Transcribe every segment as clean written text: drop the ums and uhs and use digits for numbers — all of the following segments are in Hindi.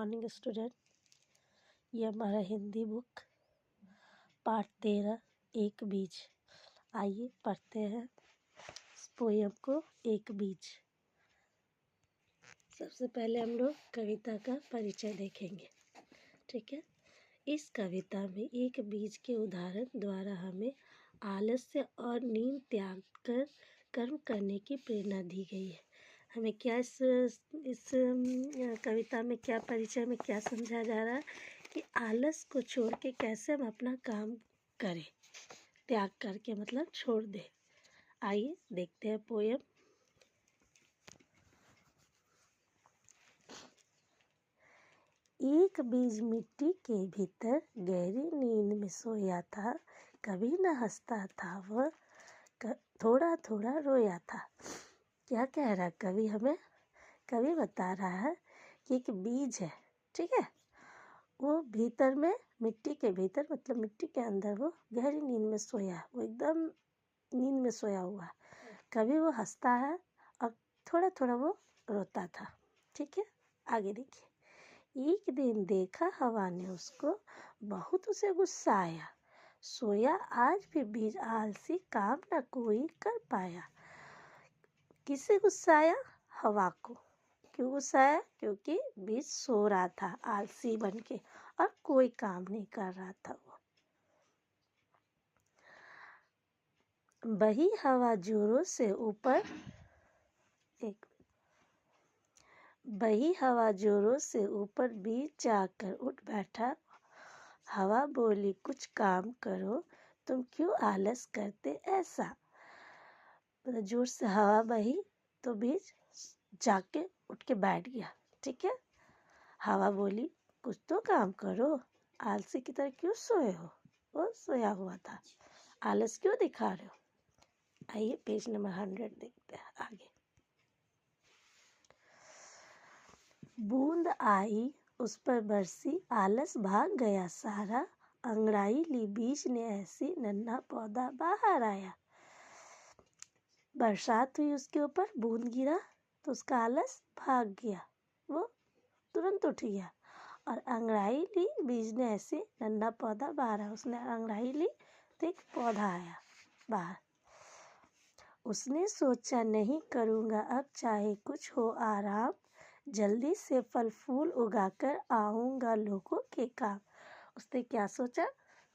Morning student. ये हमारा हिंदी बुक पाठ 13 एक बीज। आइए पढ़ते हैं इस पोयम को, एक बीज। सबसे पहले हम लोग कविता का परिचय देखेंगे, ठीक है। इस कविता में एक बीज के उदाहरण द्वारा हमें आलस्य और नींद त्याग कर कर्म करने की प्रेरणा दी गई है। हमें क्या इस कविता में क्या परिचय में क्या समझाया जा रहा है कि आलस को छोड़ के कैसे हम अपना काम करें, त्याग करके मतलब छोड़ दें। आइए देखते हैं पोयम। एक बीज मिट्टी के भीतर गहरी नींद में सोया था, कभी न हंसता था वह, थोड़ा थोड़ा रोया था। क्या कह रहा है कवि हमें? कवि बता रहा है कि एक बीज है, ठीक है। वो भीतर में, मिट्टी के भीतर मतलब मिट्टी के अंदर वो गहरी नींद में सोया है, वो एकदम नींद में सोया हुआ है। कभी वो हंसता है और थोड़ा थोड़ा वो रोता था, ठीक है। आगे देखिए। एक दिन देखा हवा ने उसको, बहुत उसे गुस्सा आया, सोया आज भी बीज आलसी, काम न कोई कर पाया। किसे गुस्सा आया? हवा को। क्यों गुस्सा आया? क्योंकि बीज सो रहा था आलसी बन के और कोई काम नहीं कर रहा था वो। बही हवा जोरों से ऊपर, बही हवा जोरों से ऊपर बीज जाकर उठ बैठा। हवा बोली कुछ काम करो, तुम क्यों आलस करते ऐसा। जोर से हवा बही तो बीज जाके उठ के बैठ गया, ठीक है। हवा बोली कुछ तो काम करो, आलसी की तरह क्यों सोए हो। वो सोया हुआ था, आलस क्यों दिखा रहे हो। आइए पेज नंबर 100 देखते हैं आगे। बूंद आई उस पर बरसी, आलस भाग गया सारा, अंगड़ाई ली बीज ने ऐसी, नन्हा पौधा बाहर आया। बरसात हुई उसके ऊपर, बूंद गिरा तो उसका आलस भाग गया, वो तुरंत उठ गया। और अंगड़ाई ली बीज ने ऐसे, नन्हा पौधा बाहर आया। उसने अंगड़ाई ली तो एक पौधा आया बाहर। उसने सोचा नहीं करूँगा अब चाहे कुछ हो आराम, जल्दी से फल फूल उगाकर आऊँगा लोगों के काम। उसने क्या सोचा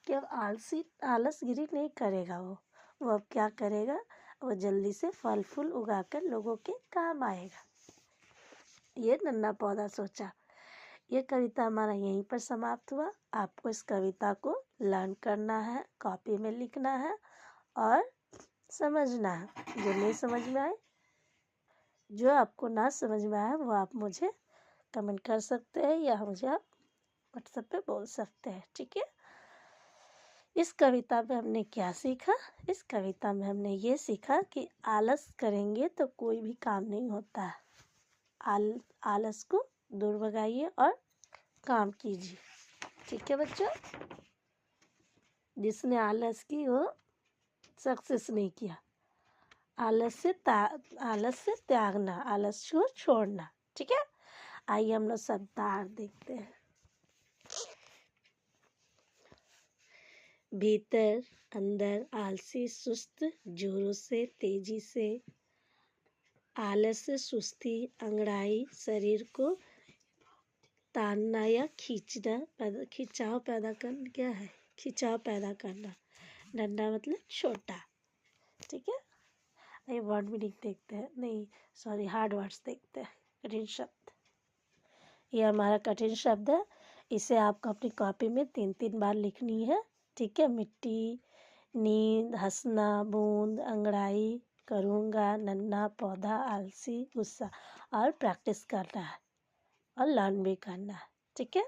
कि अब आलसगिरी नहीं करेगा वो अब क्या करेगा, वो जल्दी से फल फूल उगाकर लोगों के काम आएगा। ये नन्हा पौधा सोचा। ये कविता हमारा यहीं पर समाप्त हुआ। आपको इस कविता को लर्न करना है, कॉपी में लिखना है और समझना है। जो नहीं समझ में आए, जो आपको ना समझ में आए, वो आप मुझे कमेंट कर सकते हैं या मुझे आप व्हाट्सएप पे बोल सकते हैं, ठीक है। इस कविता में हमने क्या सीखा? इस कविता में हमने ये सीखा कि आलस करेंगे तो कोई भी काम नहीं होता है। आलस को दूर भगाइए और काम कीजिए, ठीक है बच्चों। जिसने आलस की वो सक्सेस नहीं किया। आलस से त्यागना, आलस को छोड़ना, ठीक है। आइए हम लोग शब्दार्थ देखते हैं। भीतर, अंदर, आलसी, सुस्त, जोरों से, तेजी से। आलस, सुस्ती, अंगड़ाई, शरीर को तानना या खींचना, खिंचाव पैदा करना। क्या है? खिंचाव पैदा करना। नन्हा मतलब छोटा, ठीक है। ये वर्ड मीनिंग देखते हैं, नहीं सॉरी हार्ड वर्ड्स देखते हैं, कठिन शब्द। ये हमारा कठिन शब्द है, इसे आपको अपनी कॉपी में 3-3 बार लिखनी है, ठीक है। मिट्टी, नींद, हंसना, बूंद, अंगड़ाई, करूँगा, नन्हा पौधा, आलसी, गुस्सा। और प्रैक्टिस करना है और लर्न भी करना है, ठीक है।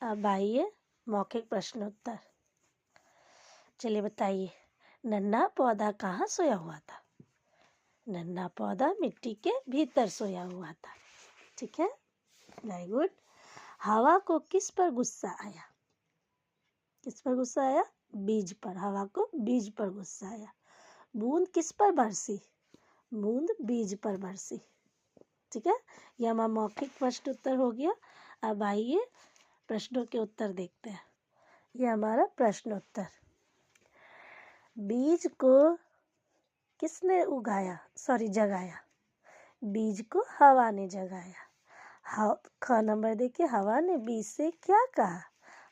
अब आइए मौखिक प्रश्नोत्तर। चलिए बताइए, नन्हा पौधा कहाँ सोया हुआ था? नन्हा पौधा मिट्टी के भीतर सोया हुआ था, ठीक है। Very good. हवा को किस पर गुस्सा आया? किस पर गुस्सा आया? बीज पर। हवा को बीज पर गुस्सा आया। बूंद किस पर बरसी? बूंद बीज पर बरसी। ठीक है, यह हमारा मौखिक प्रश्न उत्तर हो गया। अब आइए प्रश्नों के उत्तर देखते हैं। यह हमारा प्रश्न उत्तर, बीज को किसने जगाया? बीज को हवा ने जगाया। ख नंबर देखिए, हवा ने बीज से क्या कहा?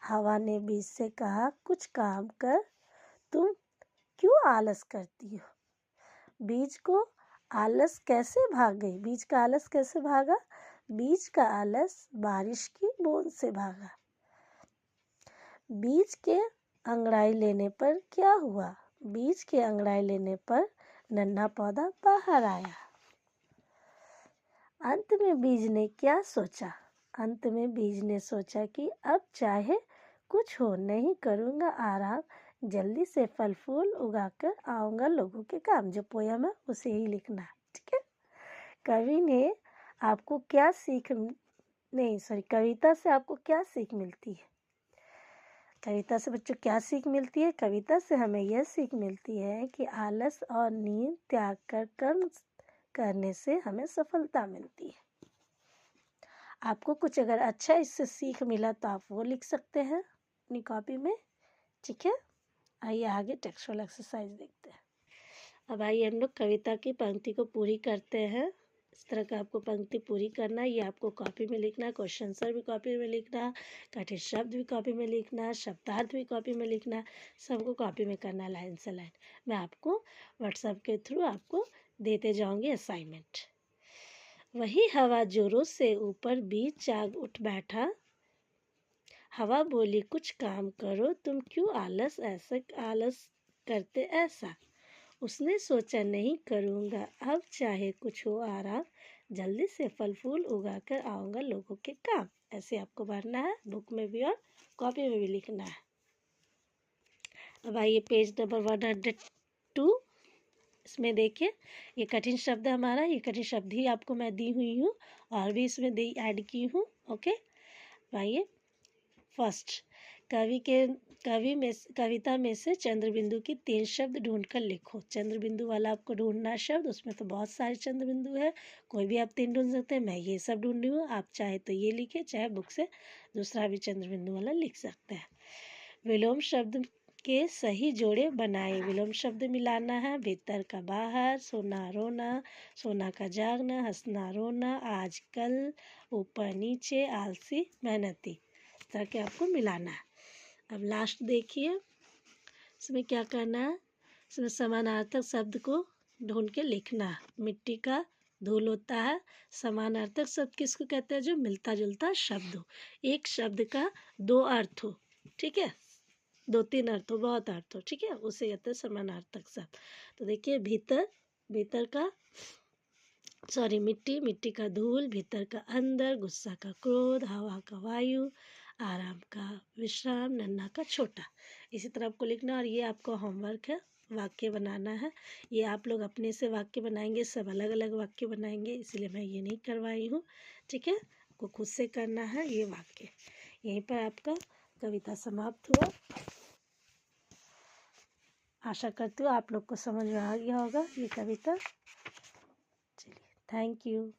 हवा ने बीज से कहा, कुछ काम कर, तुम क्यों आलस करती हो? बीज को आलस कैसे भाग गई? बीज का आलस कैसे भागा? बीज का आलस बारिश की बूंद से भागा। बीज के अंगड़ाई लेने पर क्या हुआ? बीज के अंगड़ाई लेने पर नन्हा पौधा बाहर आया। अंत में बीज ने क्या सोचा? अंत में बीज ने सोचा कि अब चाहे कुछ हो, नहीं करूँगा आराम, जल्दी से फल फूल उगाकर आऊँगा लोगों के काम। जो पोयम है उसे ही लिखना है, ठीक है। कवि ने आपको क्या कविता से आपको क्या सीख मिलती है? कविता से बच्चों क्या सीख मिलती है? कविता से हमें यह सीख मिलती है कि आलस और नींद त्याग कर कर्म करने से हमें सफलता मिलती है। आपको कुछ अगर अच्छा इससे सीख मिला तो आप वो लिख सकते हैं अपनी कॉपी में, ठीक है। आइए आगे टेक्सचुअल एक्सरसाइज देखते हैं। अब आइए हम लोग कविता की पंक्ति को पूरी करते हैं। इस तरह का आपको पंक्ति पूरी करना है। ये आपको कॉपी में लिखना है, क्वेश्चन आंसर भी कॉपी में लिखना है, कठिन शब्द भी कॉपी में लिखना है, शब्दार्थ भी कॉपी में लिखना है, सबको कॉपी में करना है लाइन से लाइन। मैं आपको व्हाट्सएप के थ्रू आपको देते जाऊंगी असाइनमेंट। वही हवा जोरों से ऊपर बीज जाग उठ बैठा, हवा बोली कुछ काम करो, तुम क्यों आलस करते ऐसा। उसने सोचा नहीं करूँगा अब चाहे कुछ हो आराम, जल्दी से फल फूल उगा कर आऊँगा लोगों के काम। ऐसे आपको भरना है, बुक में भी और कॉपी में भी लिखना है। अब आइए पेज नंबर 102। इसमें देखिए ये कठिन शब्द है हमारा, ये कठिन शब्द ही आपको मैं दी हुई हूँ और भी इसमें ऐड की हूँ, ओके। आइए फर्स्ट, कविता में से चंद्रबिंदु की 3 शब्द ढूंढकर लिखो। चंद्रबिंदु वाला आपको ढूंढना है शब्द, उसमें तो बहुत सारे चंद्रबिंदु है, कोई भी आप 3 ढूंढ सकते हैं। मैं ये सब ढूंढी हूँ, आप चाहे तो ये लिखे, चाहे बुक से दूसरा भी चंद्रबिंदु वाला लिख सकते हैं। विलोम शब्द के सही जोड़े बनाए। विलोम शब्द मिलाना है, भीतर का बाहर, सोना रोना, सोना का जागना, हंसना रोना, आजकल, ऊपर नीचे, आलसी मेहनती, तरह के आपको मिलाना है। अब लास्ट देखिए, इसमें क्या करना है, इसमें समानार्थक शब्द को ढूंढ के लिखना है। मिट्टी का धूल होता है। समानार्थक शब्द किसको कहते हैं? जो मिलता जुलता शब्द हो, एक शब्द का 2 अर्थ हो, ठीक है, 2-3 अर्थ हो, बहुत अर्थ हो, ठीक है, उसे कहते हैं समानार्थक शब्द। तो देखिए भीतर का मिट्टी का धूल, भीतर का अंदर, गुस्सा का क्रोध, हवा का वायु, आराम का विश्राम, नन्हा का छोटा। इसी तरह आपको लिखना। और ये आपको होमवर्क है, वाक्य बनाना है। ये आप लोग अपने से वाक्य बनाएंगे, सब अलग अलग वाक्य बनाएंगे, इसलिए मैं ये नहीं करवाई हूँ, ठीक है। आपको खुद से करना है ये वाक्य। यहीं पर आपका कविता समाप्त हुआ। आशा करती हूँ आप लोग को समझ में आ गया होगा ये कविता। चलिए, थैंक यू।